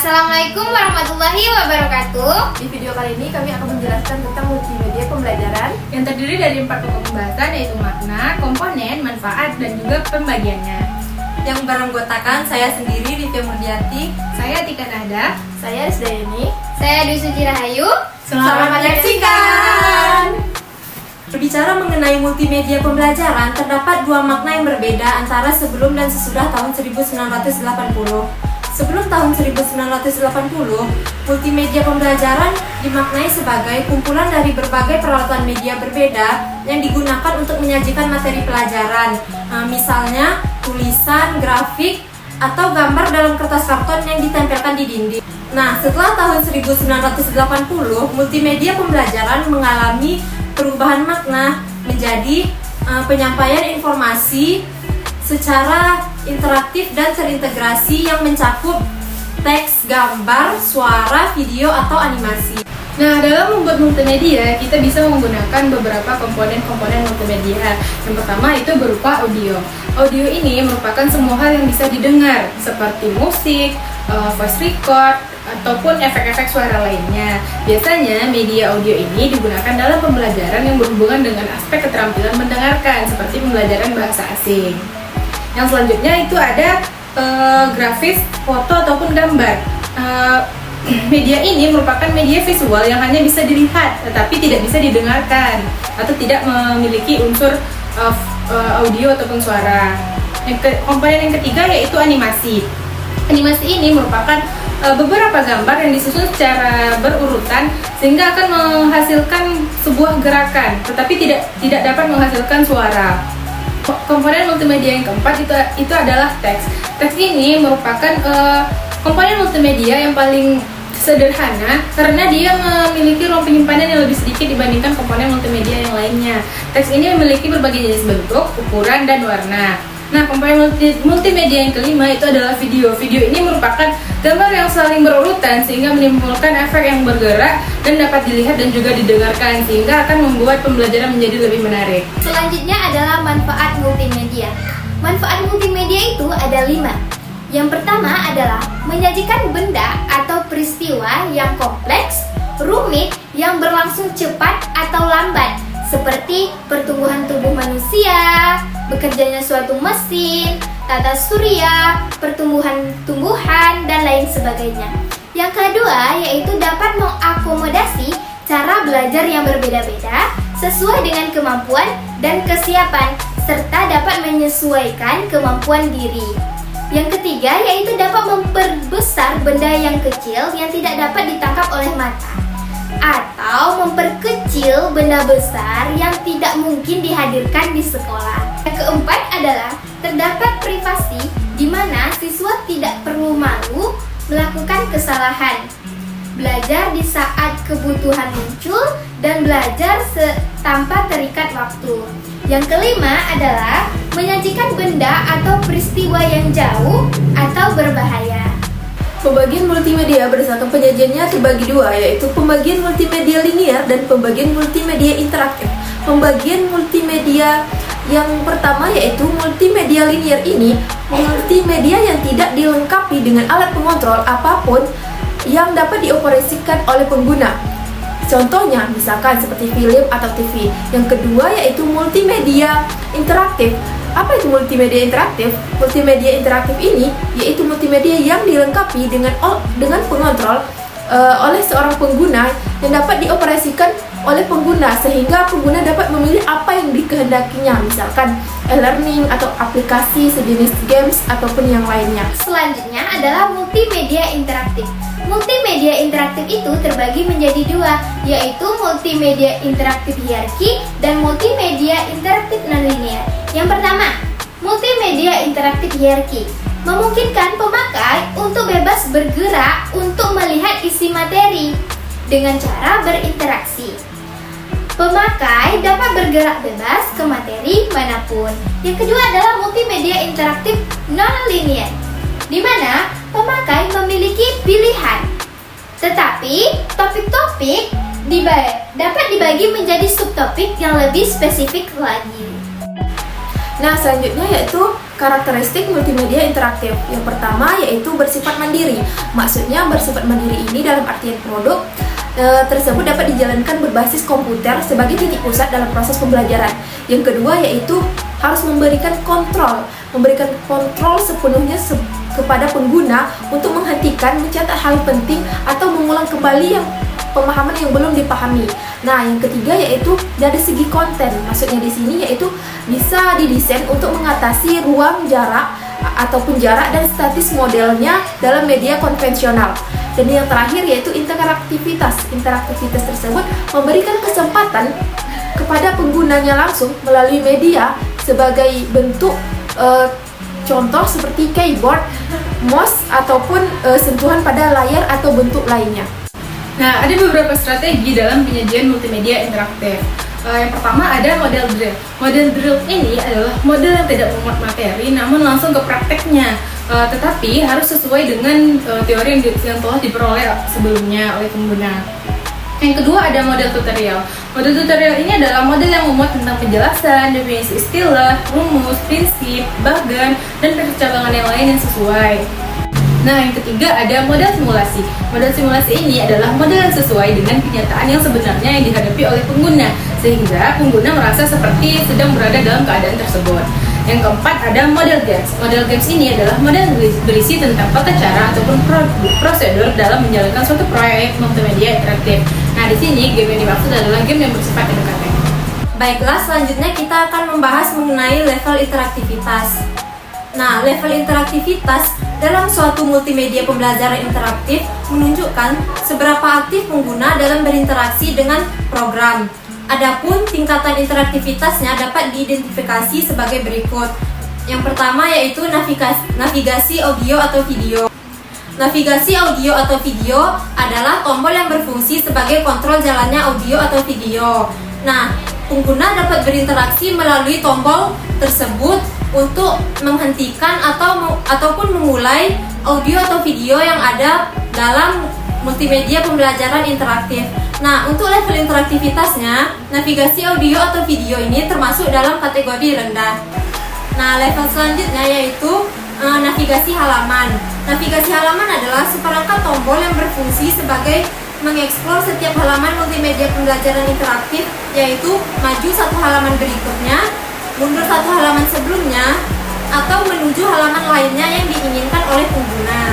Assalamualaikum warahmatullahi wabarakatuh. Di video kali ini kami akan menjelaskan tentang multimedia pembelajaran yang terdiri dari 4 pokok pembahasan, yaitu makna, komponen, manfaat, dan juga pembagiannya. Yang beranggotakan saya sendiri, Livia Murdiati. Saya Tika Nahda. saya Risdayani. Saya Dwi Suci Rahayu. Selamat menyaksikan. Berbicara mengenai multimedia pembelajaran, terdapat dua makna yang berbeda antara sebelum dan sesudah tahun 1980. Sebelum tahun 1980, multimedia pembelajaran dimaknai sebagai kumpulan dari berbagai peralatan media berbeda yang digunakan untuk menyajikan materi pelajaran. Misalnya, tulisan, grafik, atau gambar dalam kertas karton yang ditempelkan di dinding. Nah, setelah tahun 1980, multimedia pembelajaran mengalami perubahan makna menjadi penyampaian informasi secara interaktif dan terintegrasi yang mencakup teks, gambar, suara, video, atau animasi. Nah, dalam membuat multimedia, kita bisa menggunakan beberapa komponen multimedia. Yang pertama itu berupa audio. Audio ini merupakan semua hal yang bisa didengar, seperti musik, voice record, ataupun efek-efek suara lainnya. Biasanya media audio ini digunakan dalam pembelajaran yang berhubungan dengan aspek keterampilan mendengarkan, seperti pembelajaran bahasa asing. Yang selanjutnya itu ada grafis, foto, ataupun gambar. Media ini merupakan media visual yang hanya bisa dilihat, tetapi tidak bisa didengarkan atau tidak memiliki unsur audio ataupun suara. Komponen yang ketiga yaitu animasi. Animasi ini merupakan beberapa gambar yang disusun secara berurutan sehingga akan menghasilkan sebuah gerakan, tetapi tidak dapat menghasilkan suara. Komponen multimedia yang keempat itu adalah teks. Teks ini merupakan komponen multimedia yang paling sederhana karena dia memiliki ruang penyimpanan yang lebih sedikit dibandingkan komponen multimedia yang lainnya. Teks ini memiliki berbagai jenis bentuk, ukuran, dan warna. Nah, komponen multimedia yang kelima itu adalah video. Video ini merupakan gambar yang saling berurutan sehingga menimbulkan efek yang bergerak dan dapat dilihat dan juga didengarkan sehingga akan membuat pembelajaran menjadi lebih menarik. Selanjutnya adalah manfaat multimedia. Manfaat multimedia itu ada 5. Yang pertama adalah menyajikan benda atau peristiwa yang kompleks, rumit, yang berlangsung cepat atau lambat, seperti pertumbuhan tubuh manusia, bekerjanya suatu mesin, tata surya, pertumbuhan tumbuhan, dan lain sebagainya. Yang kedua yaitu dapat mengakomodasi cara belajar yang berbeda-beda sesuai dengan kemampuan dan kesiapan, serta dapat menyesuaikan kemampuan diri. Yang ketiga yaitu dapat memperbesar benda yang kecil yang tidak dapat ditangkap oleh mata, atau memperkecil benda besar yang tidak mungkin dihadirkan di sekolah. Yang keempat adalah terdapat privasi di mana siswa tidak perlu malu melakukan kesalahan, belajar di saat kebutuhan muncul, dan belajar tanpa terikat waktu. Yang kelima adalah menyajikan benda atau peristiwa yang jauh atau berbahaya. Pembagian multimedia berdasarkan penyajiannya terbagi dua, yaitu pembagian multimedia linear dan pembagian multimedia interaktif. Pembagian multimedia yang pertama yaitu multimedia linear ini multimedia yang tidak dilengkapi dengan alat pengontrol apapun yang dapat dioperasikan oleh pengguna. Contohnya misalkan seperti film atau TV. Yang kedua yaitu multimedia interaktif. Apa itu multimedia interaktif? Multimedia interaktif ini yaitu multimedia yang dilengkapi dengan pengontrol oleh seorang pengguna yang dapat dioperasikan oleh pengguna sehingga pengguna dapat memilih apa yang dikehendakinya, misalkan e-learning atau aplikasi sejenis games ataupun yang lainnya. Selanjutnya adalah multimedia interaktif. Multimedia interaktif itu terbagi menjadi dua, yaitu multimedia interaktif hierarki dan multimedia interaktif non-linear. Yang pertama, multimedia interaktif hierarki memungkinkan pemakai untuk bebas bergerak untuk melihat isi materi dengan cara berinteraksi. Pemakai dapat bergerak bebas ke materi manapun. Yang kedua adalah multimedia interaktif non-linear, di mana pemakai memiliki pilihan, tetapi topik-topik dapat dibagi menjadi subtopik yang lebih spesifik lagi. Nah, selanjutnya yaitu Karakteristik multimedia interaktif yang pertama yaitu bersifat mandiri. Maksudnya bersifat mandiri ini dalam artian produk tersebut dapat dijalankan berbasis komputer sebagai titik pusat dalam proses pembelajaran. Yang kedua yaitu harus memberikan kontrol sepenuhnya kepada pengguna untuk menghentikan, mencatat hal penting atau mengulang kembali pemahaman yang belum dipahami. Nah, yang ketiga yaitu dari segi konten. Maksudnya di sini yaitu bisa didesain untuk mengatasi ruang jarak ataupun jarak dan statis modelnya dalam media konvensional. Dan yang terakhir yaitu interaktivitas. Interaktivitas tersebut memberikan kesempatan kepada penggunanya langsung melalui media sebagai bentuk contoh seperti keyboard, mouse ataupun sentuhan pada layar atau bentuk lainnya. Nah, ada beberapa strategi dalam penyajian multimedia interaktif. Yang pertama ada model drill. Model drill ini adalah model yang tidak memuat materi namun langsung ke prakteknya, tetapi harus sesuai dengan teori yang telah diperoleh sebelumnya oleh pengguna. Yang kedua ada model tutorial. Model tutorial ini adalah model yang memuat tentang penjelasan, definisi istilah, rumus, prinsip, bagan, dan percabangan yang lain yang sesuai. Nah, yang ketiga ada model simulasi. Model simulasi ini adalah model yang sesuai dengan kenyataan yang sebenarnya yang dihadapi oleh pengguna, sehingga pengguna merasa seperti sedang berada dalam keadaan tersebut. Yang keempat ada model games. Model games ini adalah model yang berisi tentang tata cara ataupun prosedur dalam menjalankan suatu proyek multimedia interaktif. Nah, di sini game yang dimaksud adalah game yang bersifat edukatif. Baiklah, selanjutnya kita akan membahas mengenai level interaktivitas. Nah, level interaktivitas dalam suatu multimedia pembelajaran interaktif menunjukkan seberapa aktif pengguna dalam berinteraksi dengan program. Adapun tingkatan interaktivitasnya dapat diidentifikasi sebagai berikut. Yang pertama yaitu navigasi audio atau video. Navigasi audio atau video adalah tombol yang berfungsi sebagai kontrol jalannya audio atau video. Nah, pengguna dapat berinteraksi melalui tombol tersebut untuk menghentikan ataupun memulai audio atau video yang ada dalam multimedia pembelajaran interaktif. Nah, untuk level interaktivitasnya, navigasi audio atau video ini termasuk dalam kategori rendah. Nah, level selanjutnya yaitu navigasi halaman. Navigasi halaman adalah seperangkat tombol yang berfungsi sebagai mengeksplor setiap halaman multimedia pembelajaran interaktif, yaitu maju satu halaman berikutnya, mundur satu halaman sebelumnya, atau menuju halaman lainnya yang diinginkan oleh pengguna.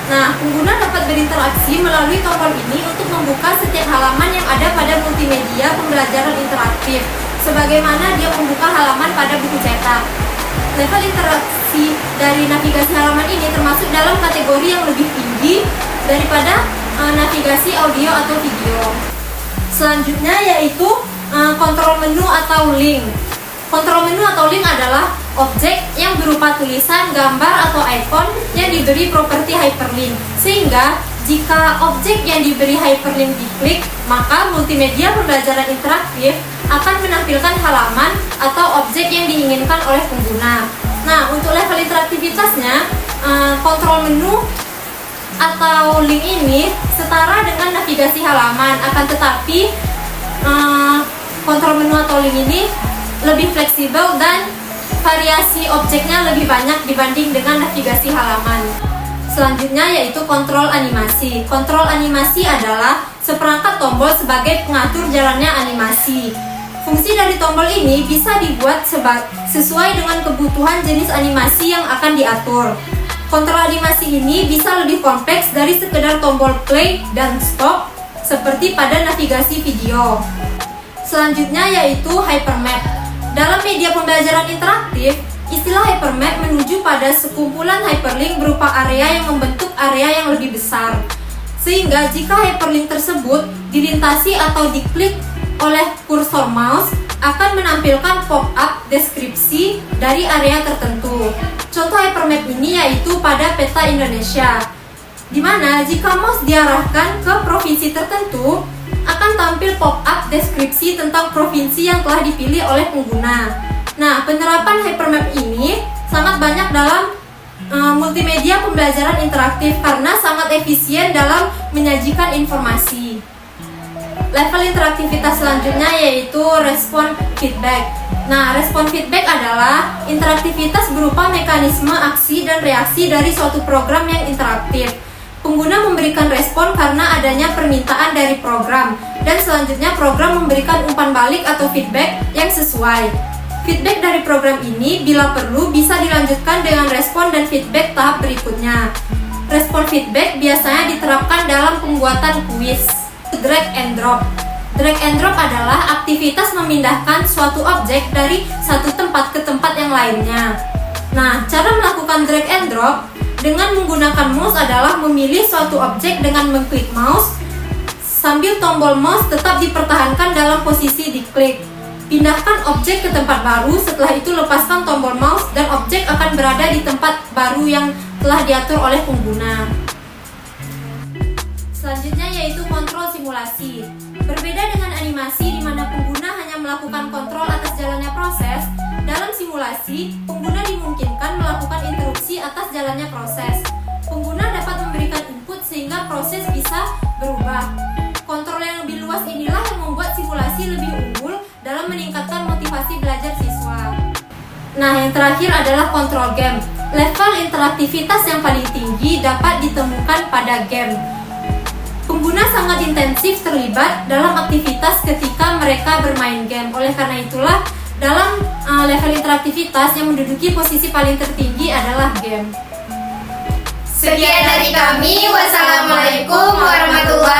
Nah, pengguna dapat berinteraksi melalui tombol ini untuk membuka setiap halaman yang ada pada multimedia pembelajaran interaktif, sebagaimana dia membuka halaman pada buku cetak. Level interaksi dari navigasi halaman ini termasuk dalam kategori yang lebih tinggi daripada navigasi audio atau video. Selanjutnya yaitu kontrol menu atau link. Kontrol menu atau link adalah objek yang berupa tulisan, gambar, atau icon yang diberi properti hyperlink. Sehingga jika objek yang diberi hyperlink diklik, maka multimedia pembelajaran interaktif akan menampilkan halaman atau objek yang diinginkan oleh pengguna. Nah, untuk level interaktivitasnya, kontrol menu atau link ini setara dengan navigasi halaman, akan tetapi kontrol menu atau link ini lebih fleksibel dan variasi objeknya lebih banyak dibanding dengan navigasi halaman. Selanjutnya yaitu kontrol animasi. Kontrol animasi adalah seperangkat tombol sebagai pengatur jalannya animasi. Fungsi dari tombol ini bisa dibuat sesuai dengan kebutuhan jenis animasi yang akan diatur. Kontrol animasi ini bisa lebih kompleks dari sekedar tombol play dan stop seperti pada navigasi video. Selanjutnya yaitu hypermap. Dalam media pembelajaran interaktif, istilah hypermap menuju pada sekumpulan hyperlink berupa area yang membentuk area yang lebih besar. Sehingga jika hyperlink tersebut dilintasi atau diklik oleh kursor mouse, akan menampilkan pop-up deskripsi dari area tertentu. Contoh hypermap ini yaitu pada peta Indonesia, di mana jika mouse diarahkan ke provinsi tertentu, akan tampil pop-up deskripsi tentang provinsi yang telah dipilih oleh pengguna. Nah, penerapan hypermap ini sangat banyak dalam multimedia pembelajaran interaktif karena sangat efisien dalam menyajikan informasi. Level interaktivitas selanjutnya yaitu respon feedback. Nah, respon feedback adalah interaktivitas berupa mekanisme aksi dan reaksi dari suatu program yang interaktif. Pengguna memberikan respon karena adanya permintaan dari program, dan selanjutnya program memberikan umpan balik atau feedback yang sesuai. Feedback dari program ini bila perlu bisa dilanjutkan dengan respon dan feedback tahap berikutnya. Respon feedback biasanya diterapkan dalam pembuatan kuis. Drag and drop. Drag and drop adalah aktivitas memindahkan suatu objek dari satu tempat ke tempat yang lainnya. Nah, cara melakukan drag and drop dengan menggunakan mouse adalah memilih suatu objek dengan mengklik mouse sambil tombol mouse tetap dipertahankan dalam posisi diklik. Pindahkan objek ke tempat baru, setelah itu lepaskan tombol mouse dan objek akan berada di tempat baru yang telah diatur oleh pengguna. Selanjutnya yaitu kontrol simulasi. Berbeda dengan animasi di mana pengguna hanya melakukan kontrol atas jalannya proses, dalam simulasi, pengguna dimungkinkan melakukan interupsi atas jalannya proses. Pengguna dapat memberikan input sehingga proses bisa berubah. Kontrol yang lebih luas inilah yang membuat simulasi lebih unggul dalam meningkatkan motivasi belajar siswa. Nah, yang terakhir adalah kontrol game. Level interaktivitas yang paling tinggi dapat ditemukan pada game. Pengguna sangat intensif terlibat dalam aktivitas ketika mereka bermain game. Oleh karena itulah, dalam level interaktivitas yang menduduki posisi paling tertinggi adalah game. Sekian dari kami. Wassalamualaikum warahmatullahi